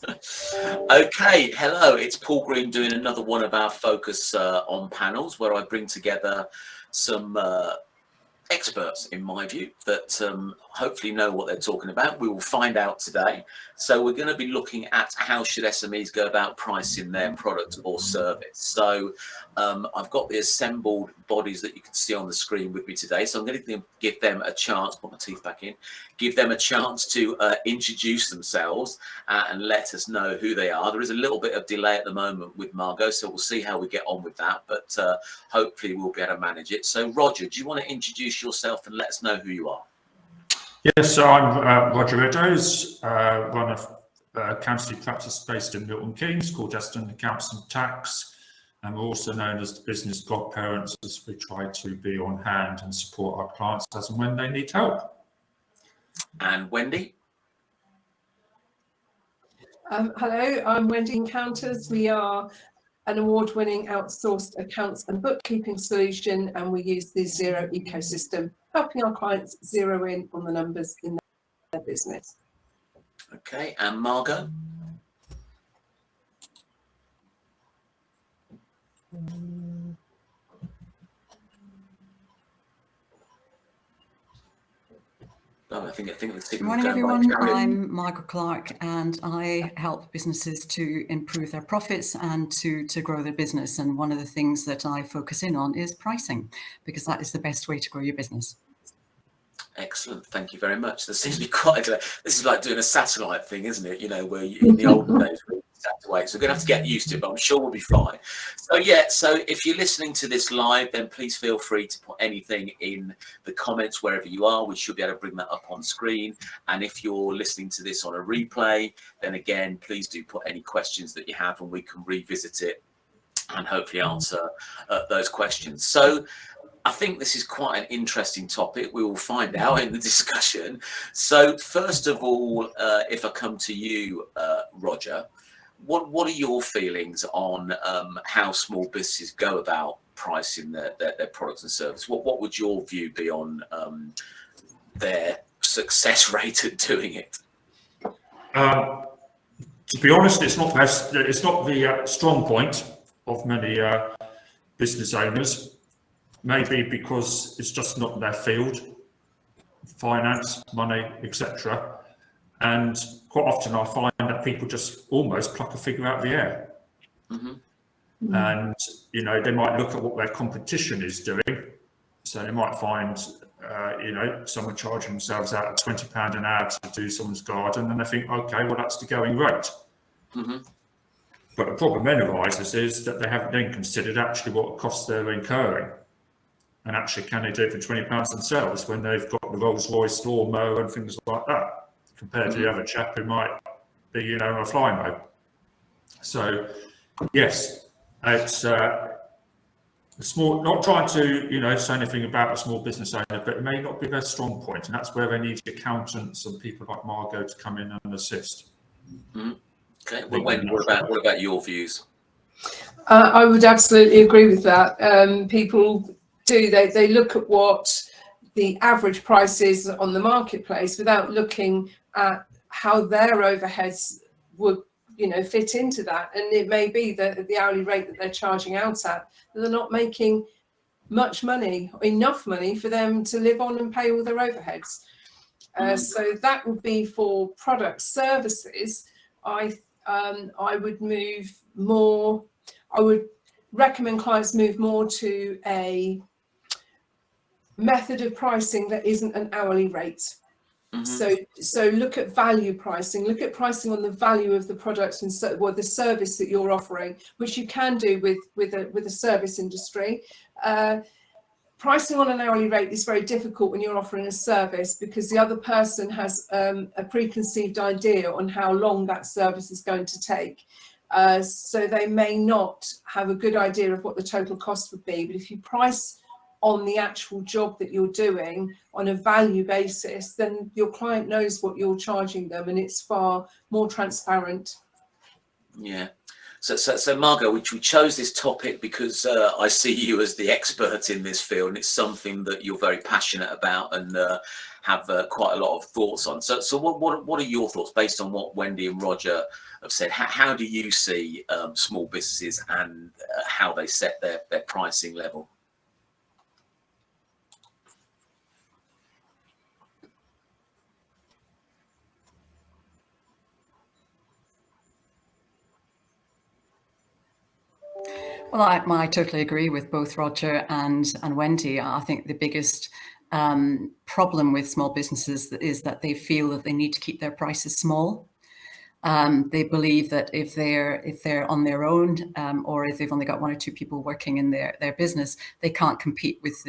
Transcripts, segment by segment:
Okay, hello, it's Paul Green doing another one of our focus on panels where I bring together some experts, in my view, that hopefully know what they're talking about. We will find out today. So we're going to be looking at how should SMEs go about pricing their product or service. So I've got the assembled bodies that you can see on the screen with me today. So I'm going to give them a chance, put my teeth back in, give them a chance to introduce themselves and let us know who they are. There is a little bit of delay at the moment with Margot, so we'll see how we get on with that, but hopefully we'll be able to manage it. So Roger, do you want to introduce yourself and let us know who you are? Yes, so I'm Roger Eddowes, run a accountancy practice based in Milton Keynes called Eston Accounts and Tax, and we're also known as the business godparents, as we try to be on hand and support our clients as and when they need help. And Wendy? Hello, I'm Wendy Encounters. We are an award-winning outsourced accounts and bookkeeping solution, and we use the Xero ecosystem, helping our clients zero in on the numbers in their business. Okay, and Margot? Oh, I think Good morning, everyone. I'm Margaret Clark, and I help businesses to improve their profits and to grow their business. And one of the things that I focus in on is pricing, because that is the best way to grow your business. Excellent, thank you very much. There seems to be quite a, this is like doing a satellite thing, isn't it? You know, where you, in the olden days, we had to wait. So we're going to have to get used to it, but I'm sure we'll be fine. So yeah, so if you're listening to this live, then please feel free to put anything in the comments wherever you are. We should be able to bring that up on screen. And if you're listening to this on a replay, then again, please do put any questions that you have and we can revisit it and hopefully answer those questions. So I think this is quite an interesting topic. We will find out in the discussion. So first of all, if I come to you, Roger, what are your feelings on how small businesses go about pricing their products and services? What would your view be on their success rate at doing it? To be honest, it's not the strong point of many business owners. Maybe because it's just not their field, finance, money, etc. And quite often I find that people just almost pluck a figure out of the air. Mm-hmm. And, you know, they might look at what their competition is doing. So they might find, you know, someone charging themselves out at £20 an hour to do someone's garden, and they think, okay, well, that's the going rate. Mm-hmm. But the problem then arises is that they haven't then considered actually what costs they're incurring. And actually, can they do it for £20 themselves when they've got the Rolls-Royce lawnmower and things like that, compared to the other chap who might be, you know, a fly mode. So, yes, it's small. Not trying to, you know, say anything about a small business owner, but it may not be their strong point, and that's where they need accountants and people like Margot to come in and assist. Mm-hmm. Okay. Well, Wendy, what about your views? I would absolutely agree with that. People they look at what the average price is on the marketplace without looking at how their overheads would, you know, fit into that. And it may be that the hourly rate that they're charging out at, they're not making much money, enough money for them to live on and pay all their overheads. So that would be for product services. I would recommend clients move more to a method of pricing that isn't an hourly rate. Mm-hmm. So look at value pricing, look at pricing on the value of the product and the service that you're offering, which you can do with a service industry. Pricing on an hourly rate is very difficult when you're offering a service because the other person has a preconceived idea on how long that service is going to take. So they may not have a good idea of what the total cost would be. But if you price on the actual job that you're doing on a value basis, then your client knows what you're charging them and it's far more transparent. Yeah. So Margot, we chose this topic because I see you as the expert in this field, and it's something that you're very passionate about and have quite a lot of thoughts on. So what are your thoughts based on what Wendy and Roger have said? How do you see small businesses and how they set their pricing level? Well, I totally agree with both Roger and Wendy. I think the biggest problem with small businesses is that they feel that they need to keep their prices small. They believe that if they're on their own, or if they've only got 1 or 2 people working in their business, they can't compete with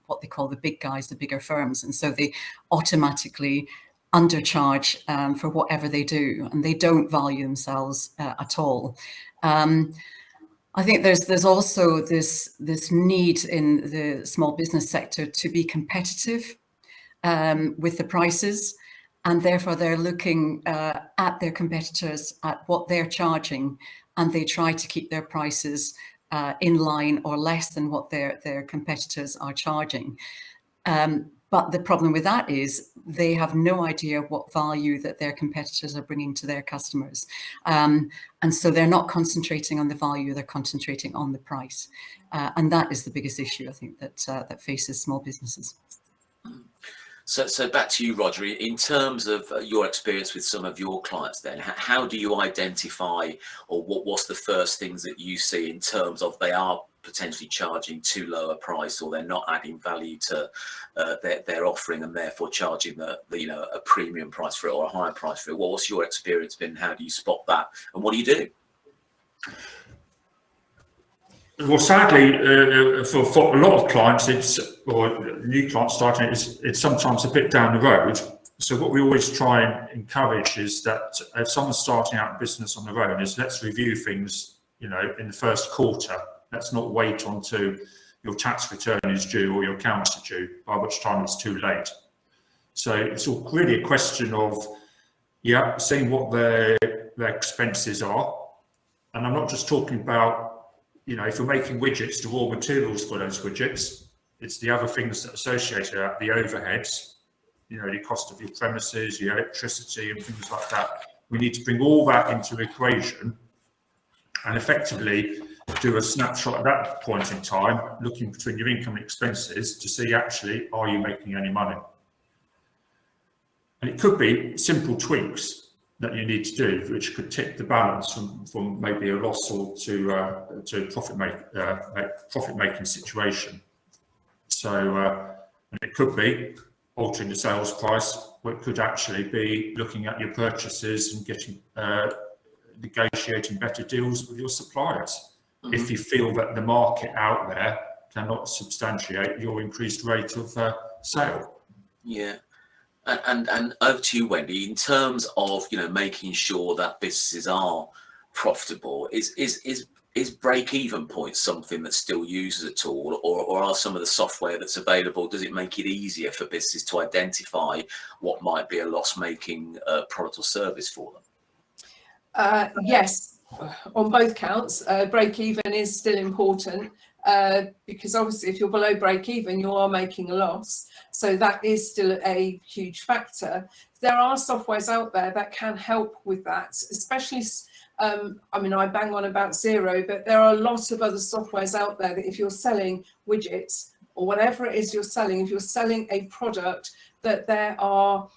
what they call the big guys, the bigger firms, and so they automatically undercharge for whatever they do, and they don't value themselves at all. I think there's also this need in the small business sector to be competitive with the prices, and therefore they're looking at their competitors, at what they're charging, and they try to keep their prices in line or less than what their competitors are charging. But the problem with that is they have no idea what value that their competitors are bringing to their customers. And so they're not concentrating on the value, they're concentrating on the price. And that is the biggest issue, I think, that faces small businesses. So back to you, Roger. In terms of your experience with some of your clients then, how do you identify, or what's the first things that you see in terms of they are potentially charging too low a price, or they're not adding value to their offering and therefore charging a premium price for it or a higher price for it? What's your experience been? How do you spot that, and what do you do? Well, sadly, for a lot of clients, or new clients starting, it's sometimes a bit down the road. So what we always try and encourage is that if someone's starting out business on their own, is let's review things, in the first quarter. Let's not wait until your tax return is due or your accounts are due, by which time it's too late. So it's all really a question of, seeing what their expenses are. And I'm not just talking about, if you're making widgets, the raw materials for those widgets, it's the other things that are associated with the overheads, the cost of your premises, your electricity and things like that. We need to bring all that into the equation and effectively do a snapshot at that point in time, looking between your income and expenses to see actually, are you making any money? And it could be simple tweaks that you need to do, which could tip the balance from maybe a loss or to a profit making situation. So and it could be altering the sales price, or it could actually be looking at your purchases and getting negotiating better deals with your suppliers. Mm-hmm. If you feel that the market out there cannot substantiate your increased rate of sale. Yeah. And over to you, Wendy. In terms of making sure that businesses are profitable, is break-even point something that's still used at all, or are some of the software that's available, does it make it easier for businesses to identify what might be a loss-making product or service for them? Yes, on both counts. Break-even is still important. Because obviously if you're below break even, you are making a loss. So that is still a huge factor. There are softwares out there that can help with that, especially, I bang on about Xero, but there are a lot of other softwares out there that if you're selling widgets or whatever it is you're selling, if you're selling a product, that there are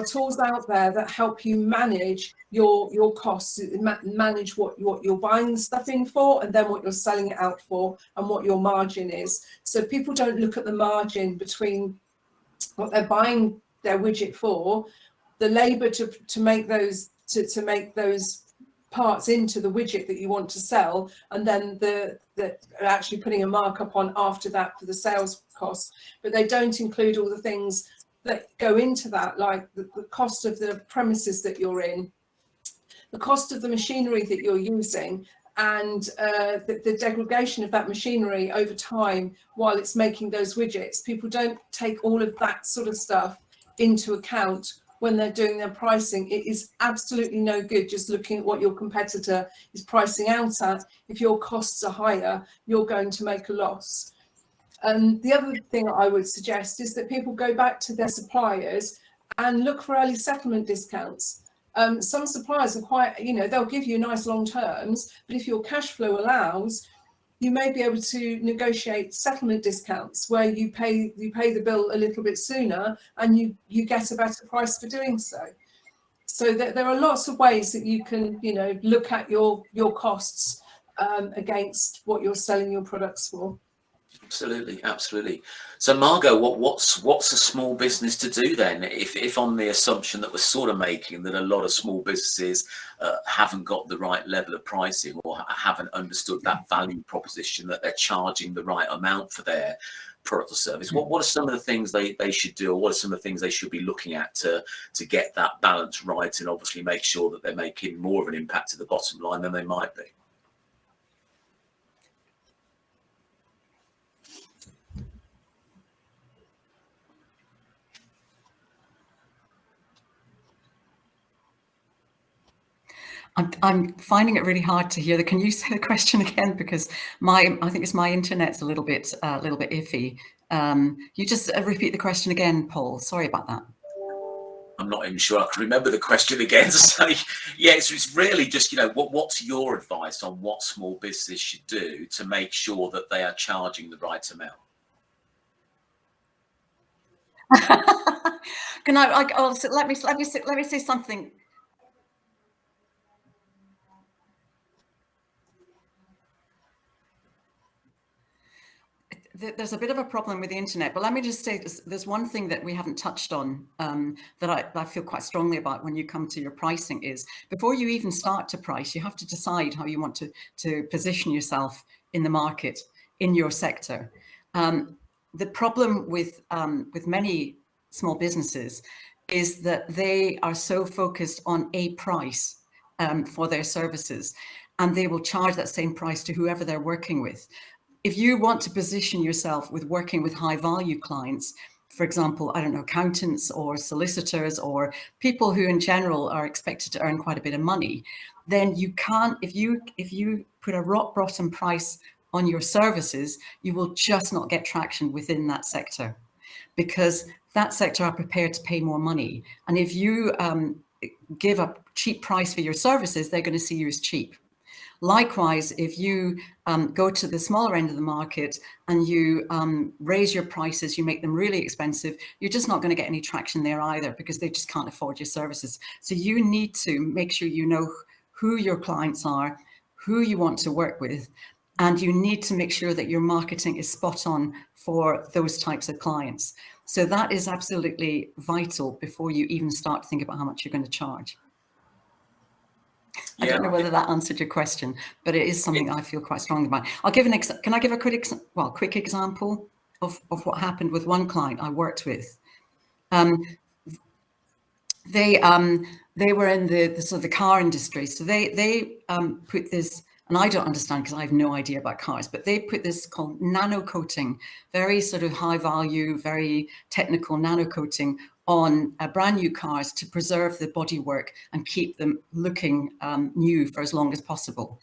tools out there that help you manage your costs, manage what you're buying the stuff in for, and then what you're selling it out for, and what your margin is. So people don't look at the margin between what they're buying their widget for, the labor to make those to make those parts into the widget that you want to sell, and then the actually putting a markup on after that for the sales cost. But they don't include all the things that go into that, like the cost of the premises that you're in, the cost of the machinery that you're using, and the degradation of that machinery over time while it's making those widgets. People don't take all of that sort of stuff into account when they're doing their pricing. It is absolutely no good just looking at what your competitor is pricing out at. If your costs are higher, you're going to make a loss. And the other thing I would suggest is that people go back to their suppliers and look for early settlement discounts. Some suppliers are quite, they'll give you nice long terms, but if your cash flow allows, you may be able to negotiate settlement discounts where you pay the bill a little bit sooner and you get a better price for doing so. So there are lots of ways that you can, look at your costs against what you're selling your products for. Absolutely, absolutely. So Margot, what's a small business to do then, if on the assumption that we're sort of making that a lot of small businesses haven't got the right level of pricing or haven't understood that value proposition, that they're charging the right amount for their product or service? What are some of the things they should do, or what are some of the things they should be looking at to get that balance right, and obviously make sure that they're making more of an impact to the bottom line than they might be? I'm finding it really hard to hear. Can you say the question again? Because I think it's my internet's a little bit iffy. You just repeat the question again, Paul. Sorry about that. I'm not even sure I can remember the question again. So yeah, it's really just, what's your advice on what small businesses should do to make sure that they are charging the right amount? Can I so let me say something. There's a bit of a problem with the internet, but let me just say there's one thing that we haven't touched on that I feel quite strongly about when you come to your pricing is, before you even start to price, you have to decide how you want to position yourself in the market, in your sector. The problem with many small businesses is that they are so focused on a price for their services, and they will charge that same price to whoever they're working with. If you want to position yourself with working with high value clients, for example, I don't know, accountants or solicitors or people who in general are expected to earn quite a bit of money, then you can't, if you put a rock bottom price on your services, you will just not get traction within that sector, because that sector are prepared to pay more money. And if you give a cheap price for your services, they're going to see you as cheap. Likewise, if you go to the smaller end of the market and you raise your prices, you make them really expensive, you're just not going to get any traction there either, because they just can't afford your services. So you need to make sure you know who your clients are, who you want to work with, and you need to make sure that your marketing is spot on for those types of clients. So that is absolutely vital before you even start to think about how much you're going to charge. I don't know whether that answered your question, but it is something I feel quite strongly about. I'll give can I give a quick example of what happened with one client I worked with? They were in the sort of the car industry, so they put this, and I don't understand because I have no idea about cars, but they put this called nano coating, very sort of high value, very technical nano coating on brand new cars to preserve the bodywork and keep them looking new for as long as possible.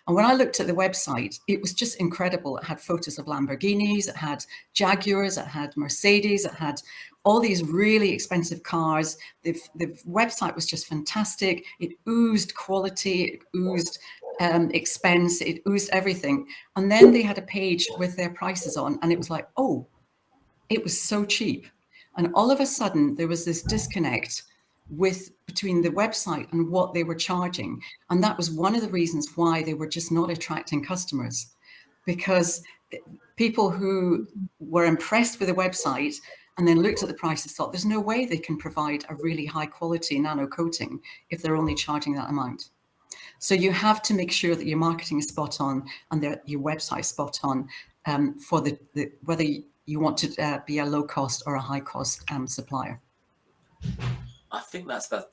And when I looked at the website, it was just incredible. It had photos of Lamborghinis, it had Jaguars, it had Mercedes, it had all these really expensive cars. The website was just fantastic. It oozed quality, it oozed expense, it oozed everything. And then they had a page with their prices on, and it was like, oh, it was so cheap. And all of a sudden there was this disconnect between the website and what they were charging. And that was one of the reasons why they were just not attracting customers, because people who were impressed with the website and then looked at the prices thought there's no way they can provide a really high quality nano coating if they're only charging that amount. So you have to make sure that your marketing is spot on and that your website is spot on for whether you want to be a low cost or a high cost supplier. I think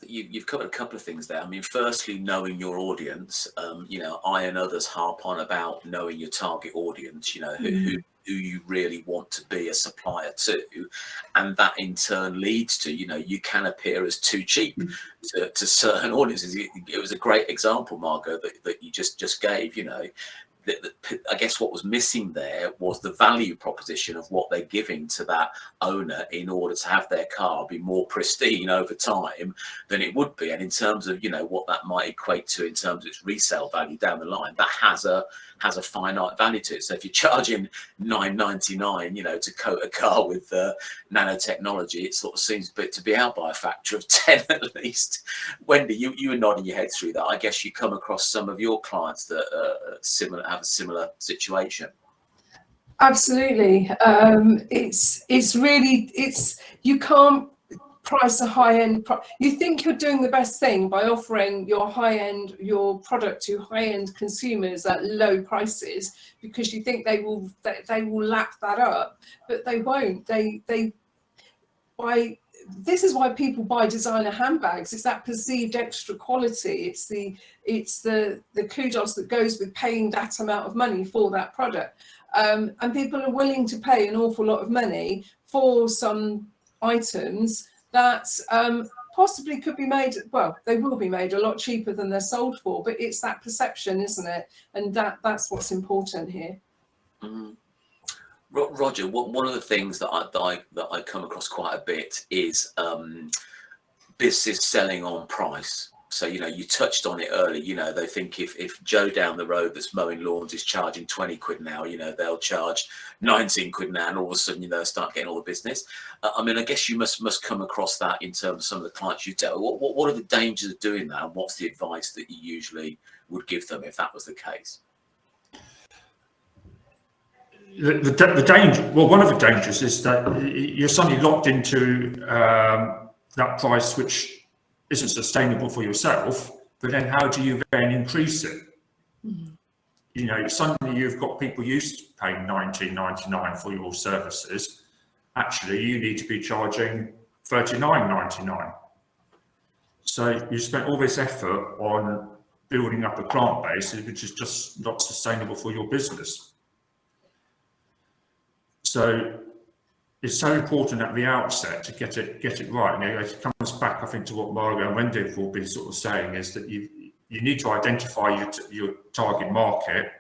you've covered a couple of things there. I mean, firstly, knowing your audience. I and others harp on about knowing your target audience. Who who you really want to be a supplier to, and that in turn leads to, you know, you can appear as too cheap to certain audiences. It was a great example, Margot, that you just gave. You know, I guess what was missing there was the value proposition of what they're giving to that owner in order to have their car be more pristine over time than it would be. And in terms of, you know, what that might equate to in terms of its resale value down the line, that has a finite value to it. So if you're charging $9.99, you know, to coat a car with nanotechnology, it sort of seems to be out by a factor of 10 at least. Wendy, you were nodding your head through that. I guess you come across some of your clients that have a similar situation. Absolutely. It's really, you can't price a high-end you think you're doing the best thing by offering your product to high-end consumers at low prices, because you think they will lap that up, but they won't. This is why people buy designer handbags. It's that perceived extra quality. It's the kudos that goes with paying that amount of money for that product. And people are willing to pay an awful lot of money for some items that possibly could be made, well, they will be made a lot cheaper than they're sold for, but it's that perception, isn't it? And that's what's important here. Mm. Roger, one of the things that I come across quite a bit is business selling on price. So, you know, you touched on it earlier. You know, they think if Joe down the road that's mowing lawns is charging 20 quid now, you know, they'll charge 19 quid now, and all of a sudden, you know, start getting all the business. I mean, I guess you must come across that in terms of some of the clients you tell. What are the dangers of doing that, and what's the advice that you usually would give them if that was the case? The danger, well, one of the dangers is that you're suddenly locked into that price which isn't sustainable for yourself, but then how do you then increase it? Mm-hmm. You know, suddenly you've got people used to paying $19.99 for your services. Actually, you need to be charging $39.99. So you spent all this effort on building up a client base, which is just not sustainable for your business. So it's so important at the outset to get it right. And it comes back, I think, to what Margot and Wendy have all been sort of saying, is that you need to identify your target market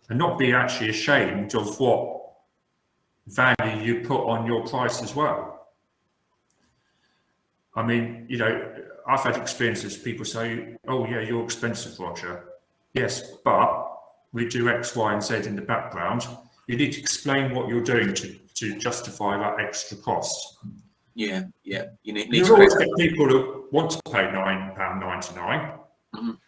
and not be actually ashamed of what value you put on your price as well. I mean, you know, I've had experiences, people say, oh yeah, you're expensive, Roger. Yes, but we do X, Y, and Z in the background. You need to explain what you're doing to justify that extra cost. Yeah. You need you to always get people who want to pay £9.99,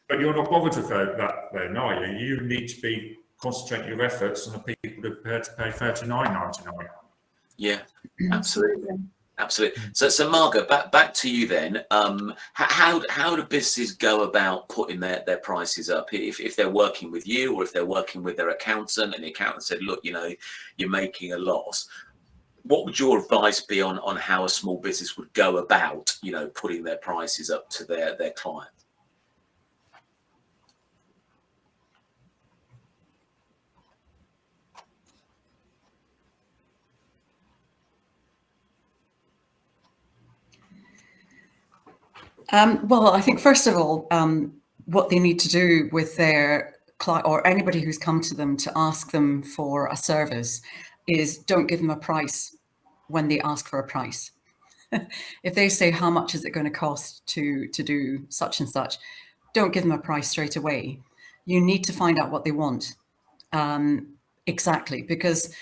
but you're not bothered with that then, are you? You need to be concentrating your efforts on the people who are prepared to pay $39.99. Yeah, absolutely. Absolutely. So Margot, back to you then. How do businesses go about putting their prices up if they're working with you, or if they're working with their accountant and the accountant said, look, you know, you're making a loss? What would your advice be on how a small business would go about, you know, putting their prices up to their client? Well, I think first of all, what they need to do with their client, or anybody who's come to them to ask them for a service, is don't give them a price when they ask for a price. If they say, how much is it going to cost to do such and such, don't give them a price straight away. You need to find out what they want exactly, because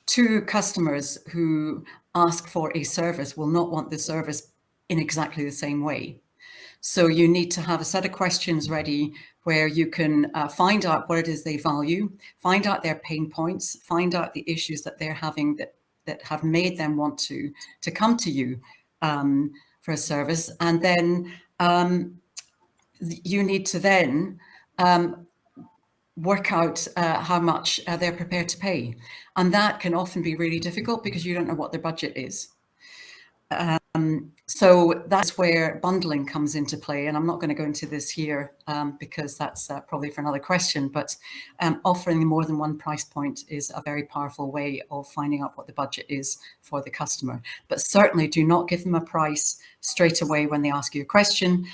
two customers who ask for a service will not want the service in exactly the same way. So you need to have a set of questions ready where you can find out what it is they value, find out their pain points, find out the issues that they're having that have made them want to come to you for a service. And then you need to then work out how much they're prepared to pay. And that can often be really difficult because you don't know what their budget is. So that's where bundling comes into play. And I'm not going to go into this here because that's probably for another question, but offering more than one price point is a very powerful way of finding out what the budget is for the customer. But certainly do not give them a price straight away when they ask you a question,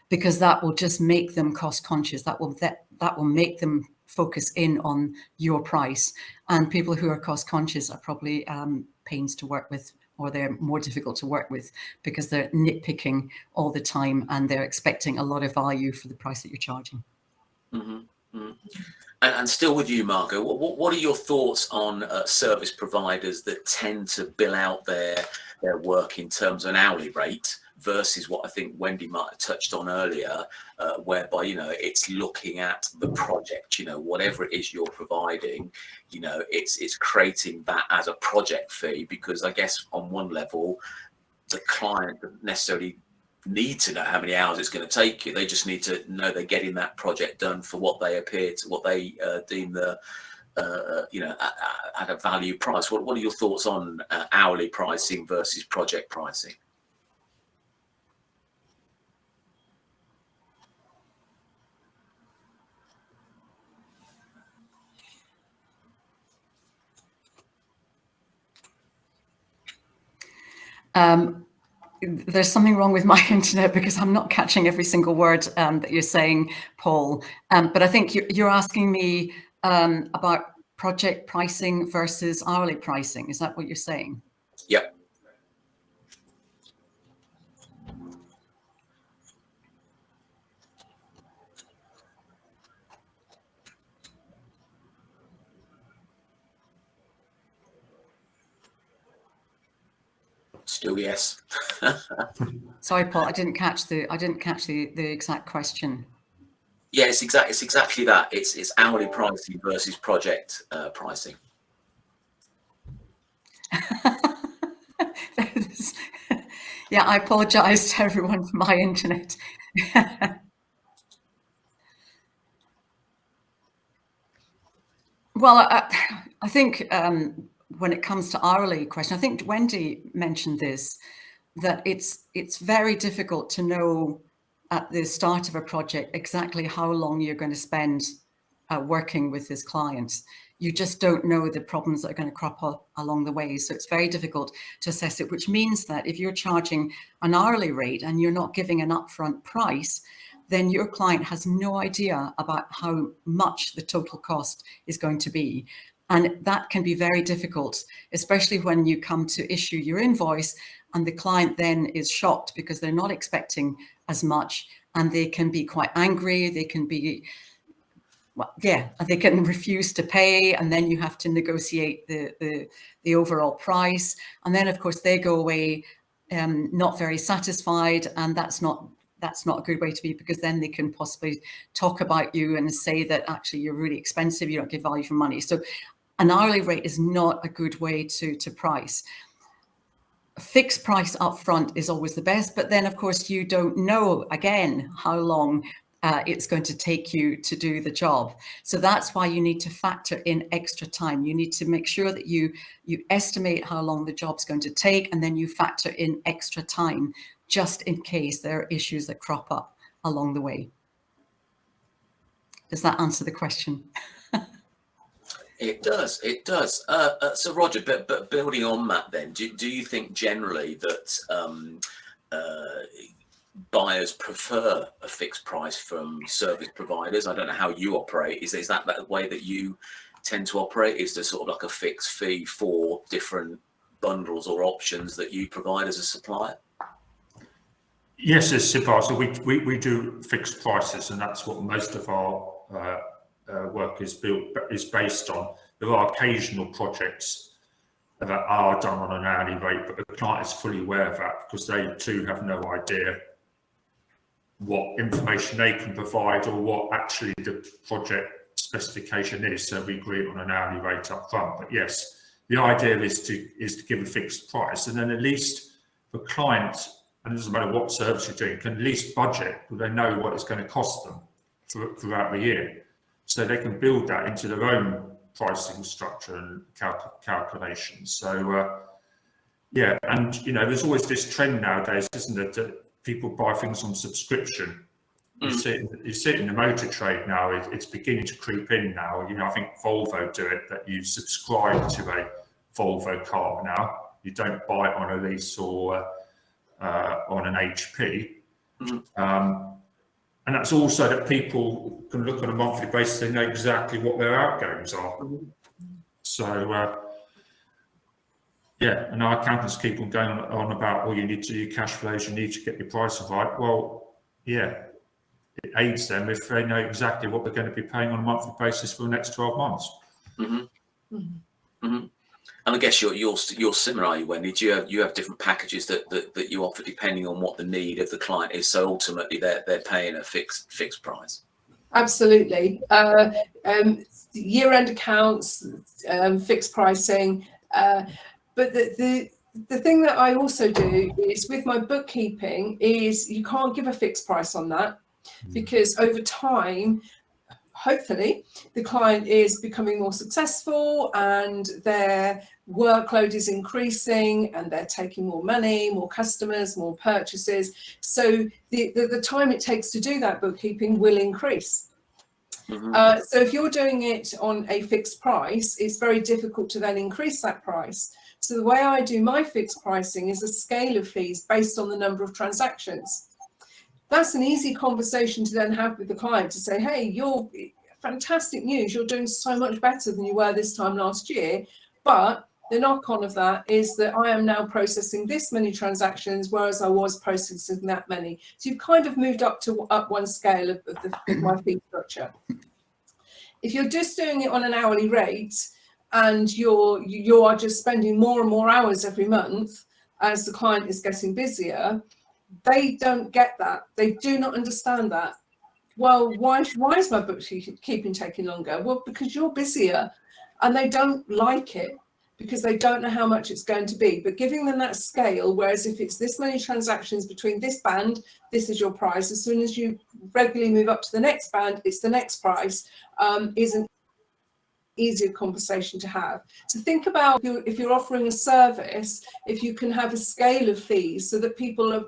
because that will just make them cost conscious. That will make them focus in on your price. And people who are cost conscious are probably pains to work with, or they're more difficult to work with because they're nitpicking all the time and they're expecting a lot of value for the price that you're charging. Mm-hmm. Mm-hmm. And still with you, Margot, what are your thoughts on service providers that tend to bill out their work in terms of an hourly rate versus what I think Wendy might have touched on earlier, whereby, you know, it's looking at the project, you know, whatever it is you're providing, you know, it's creating that as a project fee, because I guess on one level, the client doesn't necessarily need to know how many hours it's going to take you. They just need to know they're getting that project done for what they deem the you know, at a value price. What are your thoughts on hourly pricing versus project pricing? There's something wrong with my internet because I'm not catching every single word that you're saying, Paul. But I think you're asking me about project pricing versus hourly pricing. Is that what you're saying? Yep. Still yes. Sorry, Paul, I didn't catch the exact question. Yeah, it's exactly that. It's hourly pricing versus project pricing. Yeah, I apologize to everyone for my internet. Well, I think when it comes to hourly question, I think Wendy mentioned this, that it's very difficult to know at the start of a project exactly how long you're going to spend working with this client. You just don't know the problems that are going to crop up along the way. So it's very difficult to assess it, which means that if you're charging an hourly rate and you're not giving an upfront price, then your client has no idea about how much the total cost is going to be. And that can be very difficult, especially when you come to issue your invoice and the client then is shocked because they're not expecting as much, and they can be quite angry. They can be, well, yeah, they can refuse to pay, and then you have to negotiate the overall price. And then, of course, they go away not very satisfied, and that's not a good way to be, because then they can possibly talk about you and say that actually you're really expensive, you don't give value for money. So an hourly rate is not a good way to price. A fixed price up front is always the best, but then of course you don't know, again, how long it's going to take you to do the job. So that's why you need to factor in extra time. You need to make sure that you estimate how long the job's going to take, and then you factor in extra time just in case there are issues that crop up along the way. Does that answer the question? It does. It does. So Roger, but building on that, then, do you think generally that buyers prefer a fixed price from service providers? I don't know how you operate. Is that the way that you tend to operate? Is there sort of like a fixed fee for different bundles or options that you provide as a supplier? Yes, as supplier. So we do fixed prices, and that's what most of our work is based on. There are occasional projects that are done on an hourly rate, but the client is fully aware of that, because they too have no idea what information they can provide or what actually the project specification is. So we agree on an hourly rate up front. But yes, the idea is to give a fixed price, and then at least the client, and it doesn't matter what service you're doing, can at least budget, so they know what it's going to cost them throughout the year. So they can build that into their own pricing structure and calculations. So Yeah, and there's always this trend nowadays, isn't it, that people buy things on subscription. You see it in the motor trade now. It's beginning to creep in now. I think Volvo do it, that you subscribe to a Volvo car now. You don't buy it on a lease or on an HP. And that's also that people can look on a monthly basis and know exactly what their outgoings are. So, yeah, and our accountants keep on going on about, well, you need to do your cash flows, you need to get your pricing right. Well, yeah, it aids them if they know exactly what they're going to be paying on a monthly basis for the next 12 months. And I guess you're similar, are you, Wendy? Do you have different packages that you offer depending on what the need of the client is? So ultimately, they're paying a fixed price. Absolutely. Year-end accounts, fixed pricing. But the thing that I also do is with my bookkeeping is you can't give a fixed price on that, because over time, hopefully, the client is becoming more successful and their workload is increasing and they're taking more money, more customers, more purchases. So the time it takes to do that bookkeeping will increase. So if you're doing it on a fixed price, it's very difficult to then increase that price. So the way I do my fixed pricing is a scale of fees based on the number of transactions. That's an easy conversation to then have with the client to say, hey, you're fantastic news. You're doing so much better than you were this time last year. But the knock on of that is that I am now processing this many transactions, whereas I was processing that many. So you've kind of moved up one scale of my fee structure. If you're just doing it on an hourly rate and you are just spending more and more hours every month as the client is getting busier, they don't get that. They do not understand that. Well, why is my bookkeeping taking longer? Well, because you're busier, and they don't like it because they don't know how much it's going to be. But giving them that scale, whereas if it's this many transactions between this band, this is your price. As soon as you regularly move up to the next band, it's the next price, is an easier conversation to have. So think about if you're offering a service, if you can have a scale of fees so that people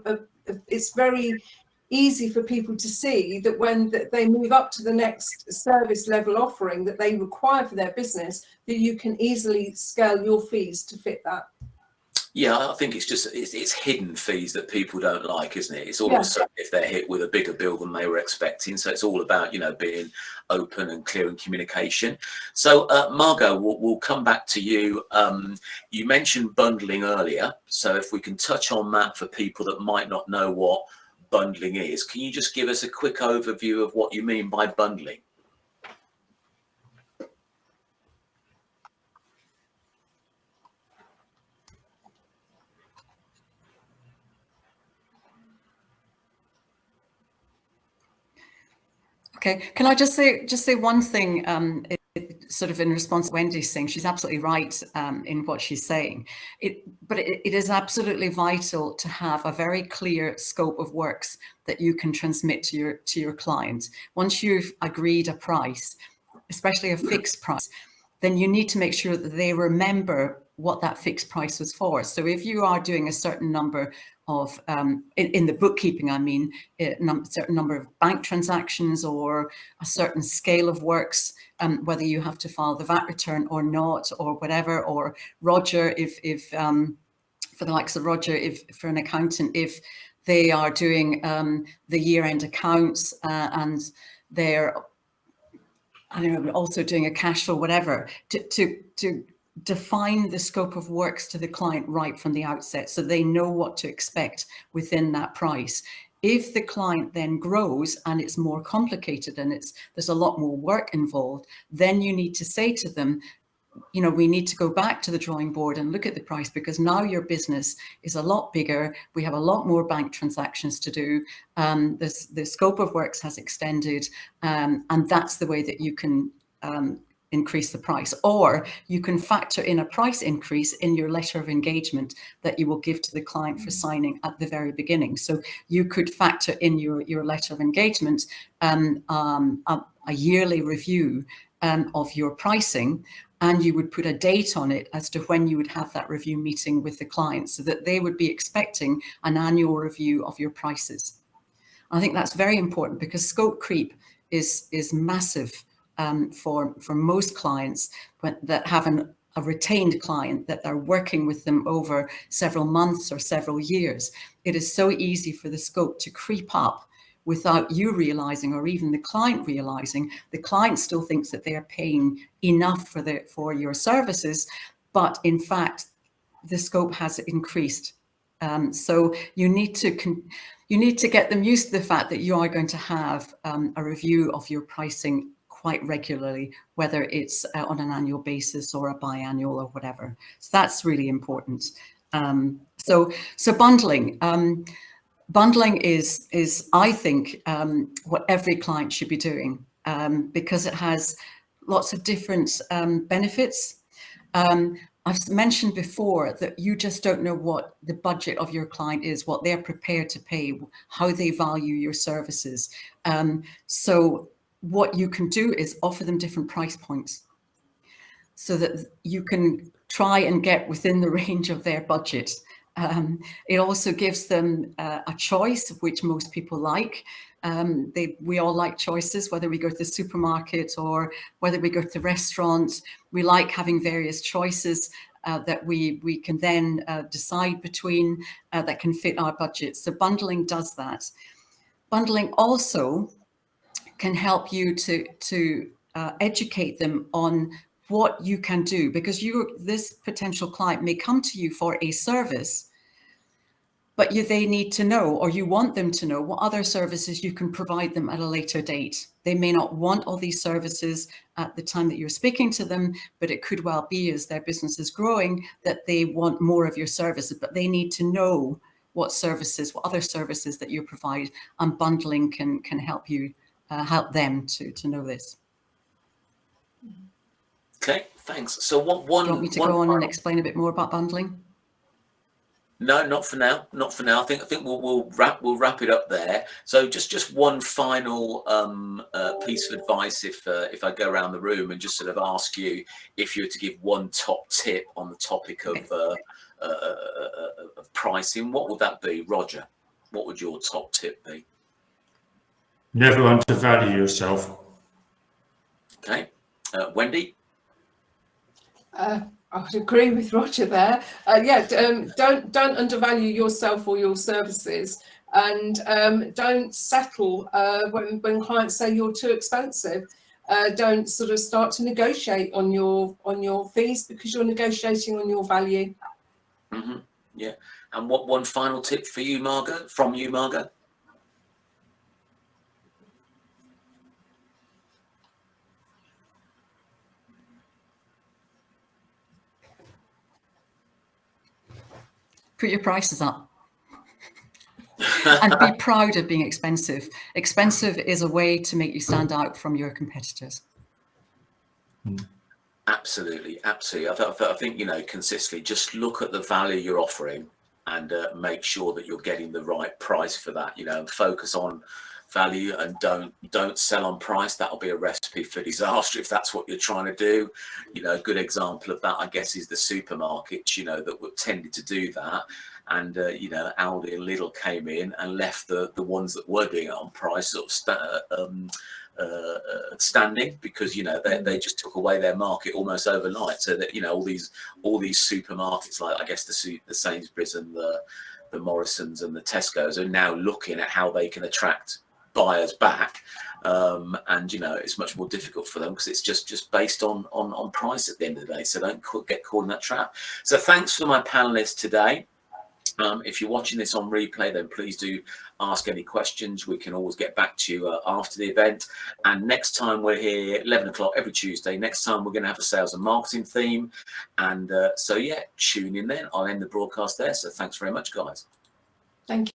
it's very easy for people to see that when they move up to the next service level offering that they require for their business, that you can easily scale your fees to fit that. Yeah, I think it's hidden fees that people don't like, isn't it? It's all of a sudden if they're hit with a bigger bill than they were expecting. So it's all about, being open and clear in communication. So Margot, we'll come back to you. You mentioned bundling earlier. So if we can touch on that for people that might not know what bundling is, can you just give us a quick overview of what you mean by bundling? Okay, can I just say one thing, sort of in response to Wendy's saying? She's absolutely right in what she's saying. But it is absolutely vital to have a very clear scope of works that you can transmit to your client. Once you've agreed a price, especially a fixed price, then you need to make sure that they remember what that fixed price was for. So if you are doing a certain number of, in the bookkeeping, I mean, a certain number of bank transactions or a certain scale of works, whether you have to file the VAT return or not, or whatever, or Roger, if for the likes of Roger, if for an accountant, if they are doing the year-end accounts and they're, I don't know, also doing a cash flow, whatever, to define the scope of works to the client right from the outset so they know what to expect within that price. If the client then grows and it's more complicated and there's a lot more work involved, then you need to say to them, we need to go back to the drawing board and look at the price, because now your business is a lot bigger. We have a lot more bank transactions to do. The scope of works has extended, and that's the way that you can increase the price. Or you can factor in a price increase in your letter of engagement that you will give to the client for signing at the very beginning. So you could factor in your letter of engagement a yearly review of your pricing, and you would put a date on it as to when you would have that review meeting with the client, so that they would be expecting an annual review of your prices. I think that's very important, because scope creep is massive for most clients that have a retained client, that are working with them over several months or several years. It is so easy for the scope to creep up without you realizing, or even the client realizing. The client still thinks that they are paying enough for your services, but in fact, the scope has increased. So you need to get them used to the fact that you are going to have a review of your pricing quite regularly, whether it's on an annual basis or a biannual or whatever. So that's really important. So bundling. Bundling is I think, what every client should be doing, because it has lots of different benefits. I've mentioned before that you just don't know what the budget of your client is, what they're prepared to pay, how they value your services. So what you can do is offer them different price points, so that you can try and get within the range of their budget. It also gives them a choice, which most people like. We all like choices, whether we go to the supermarket or whether we go to the restaurant. We like having various choices that we can then decide between, that can fit our budget. So bundling does that. Bundling also can help you to educate them on what you can do, because this potential client may come to you for a service, but they need to know, or you want them to know, what other services you can provide them at a later date. They may not want all these services at the time that you're speaking to them, but it could well be, as their business is growing, that they want more of your services, but they need to know what other services that you provide, and bundling can help you, help them to know this. Okay, thanks. So Do you want me to go on and explain a bit more about bundling? No, not for now. Not for now. I think we'll wrap it up there. So just one final piece of advice, if I go around the room and just sort of ask you if you were to give one top tip on the topic of pricing, what would that be, Roger? What would your top tip be? Never undervalue yourself. Okay, Wendy. I would agree with Roger there. Don't undervalue yourself or your services, and don't settle when clients say you're too expensive. Don't sort of start to negotiate on your fees, because you're negotiating on your value. Mm-hmm. Yeah. And what one final tip for you, Margot? From you, Margot? Put your prices up. And be proud of being expensive. Expensive is a way to make you stand out from your competitors. Absolutely, absolutely. I think, consistently just look at the value you're offering, and make sure that you're getting the right price for that. And focus on value, and don't sell on price. That'll be a recipe for disaster if that's what you're trying to do. A good example of that, I guess, is the supermarkets. That tended to do that. And Aldi and Lidl came in and left the ones that were doing it on price sort of standing, because they just took away their market almost overnight. So that all these supermarkets, like I guess the Sainsbury's and the Morrisons and the Tesco's, are now looking at how they can attract buyers back. And it's much more difficult for them, because it's just based on price at the end of the day. So don't get caught in that trap. So thanks for my panelists today. If you're watching this on replay, then please do ask any questions. We can always get back to you after the event. And next time we're here, 11 o'clock every Tuesday. Next time we're going to have a sales and marketing theme. And so, yeah, tune in then. I'll end the broadcast there. So thanks very much, guys. Thank you.